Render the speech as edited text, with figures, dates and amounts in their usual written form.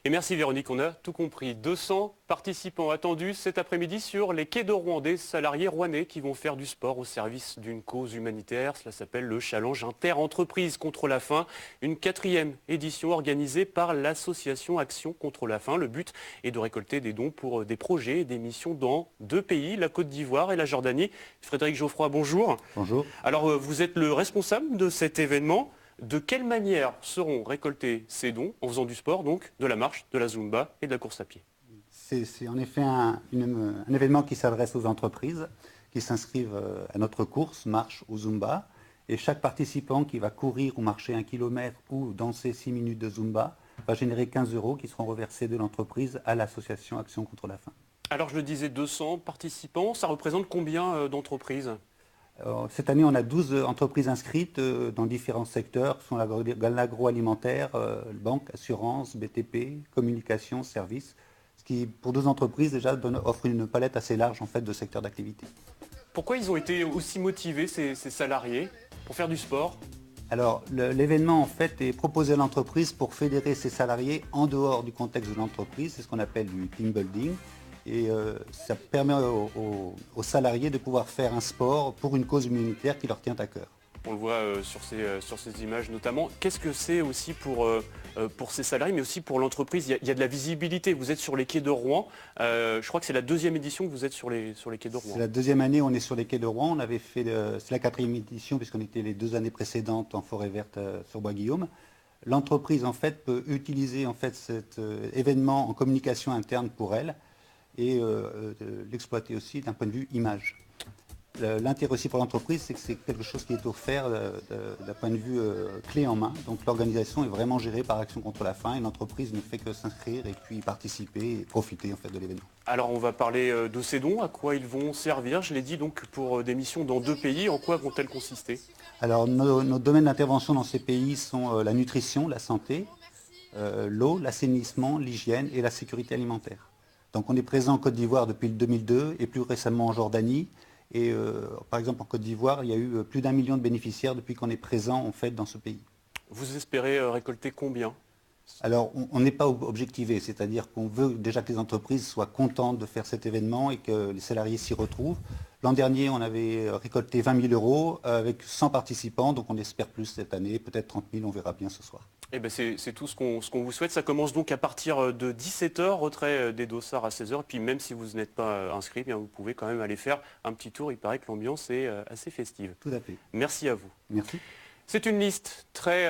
Et merci Véronique, on a tout compris. 200 participants attendus cet après-midi sur les quais de Rouen, des salariés rouennais qui vont faire du sport au service d'une cause humanitaire. Cela s'appelle le Challenge Inter-Entreprise contre la faim, une 4e édition organisée par l'association Action contre la faim. Le but est de récolter des dons pour des projets et des missions dans 2 pays, la Côte d'Ivoire et la Jordanie. Frédéric Geoffroy, bonjour. Bonjour. Alors vous êtes le responsable de cet événement. De quelle manière seront récoltés ces dons en faisant du sport, donc de la marche, de la zumba et de la course à pied? C'est en effet un événement qui s'adresse aux entreprises qui s'inscrivent à notre course, marche ou zumba. Et chaque participant qui va courir ou marcher 1 kilomètre ou danser 6 minutes de zumba va générer 15 € qui seront reversés de l'entreprise à l'association Action contre la faim. Alors je le disais, 200 participants, ça représente combien d'entreprises? Cette année, on a 12 entreprises inscrites dans différents secteurs, sont l'agroalimentaire, banque, assurance, BTP, communication, services, ce qui, pour 12 entreprises, déjà offre une palette assez large en fait, de secteurs d'activité. Pourquoi ils ont été aussi motivés, ces salariés, pour faire du sport? Alors, l'événement en fait est proposé à l'entreprise pour fédérer ses salariés en dehors du contexte de l'entreprise, c'est ce qu'on appelle du team building. Et ça permet aux salariés de pouvoir faire un sport pour une cause humanitaire qui leur tient à cœur. On le voit sur ces images notamment. Qu'est-ce que c'est aussi pour ces salariés, mais aussi pour l'entreprise? Il y a de la visibilité. Vous êtes sur les quais de Rouen. Je crois que c'est la 2e édition que vous êtes sur les quais de Rouen. C'est la 2e année où on est sur les quais de Rouen. On avait fait, c'est la 4e édition puisqu'on était les 2 années précédentes en forêt verte sur Bois-Guillaume. L'entreprise en fait peut utiliser en fait cet événement en communication interne pour elle et l'exploiter aussi d'un point de vue image. L'intérêt aussi pour l'entreprise, c'est que c'est quelque chose qui est offert d'un point de vue clé en main. Donc l'organisation est vraiment gérée par Action contre la faim et l'entreprise ne fait que s'inscrire et puis participer et profiter en fait de l'événement. Alors on va parler de ces dons, à quoi ils vont servir. Je l'ai dit donc pour des missions dans 2 pays. En quoi vont-elles consister? Alors nos domaines d'intervention dans ces pays sont la nutrition, la santé, l'eau, l'assainissement, l'hygiène et la sécurité alimentaire. Donc on est présent en Côte d'Ivoire depuis le 2002 et plus récemment en Jordanie. Et par exemple en Côte d'Ivoire, il y a eu plus d'1 million de bénéficiaires depuis qu'on est présent en fait dans ce pays. Vous espérez récolter combien? Alors on n'est pas objectivé, c'est-à-dire qu'on veut déjà que les entreprises soient contentes de faire cet événement et que les salariés s'y retrouvent. L'an dernier, on avait récolté 20 000 € avec 100 participants, donc on espère plus cette année, peut-être 30 000, on verra bien ce soir. Eh ben c'est tout ce qu'on vous souhaite. Ça commence donc à partir de 17 h, retrait des dossards à 16 h. Et puis même si vous n'êtes pas inscrit, bien vous pouvez quand même aller faire un petit tour. Il paraît que l'ambiance est assez festive. Tout à fait. Merci à vous. Merci. C'est une liste très...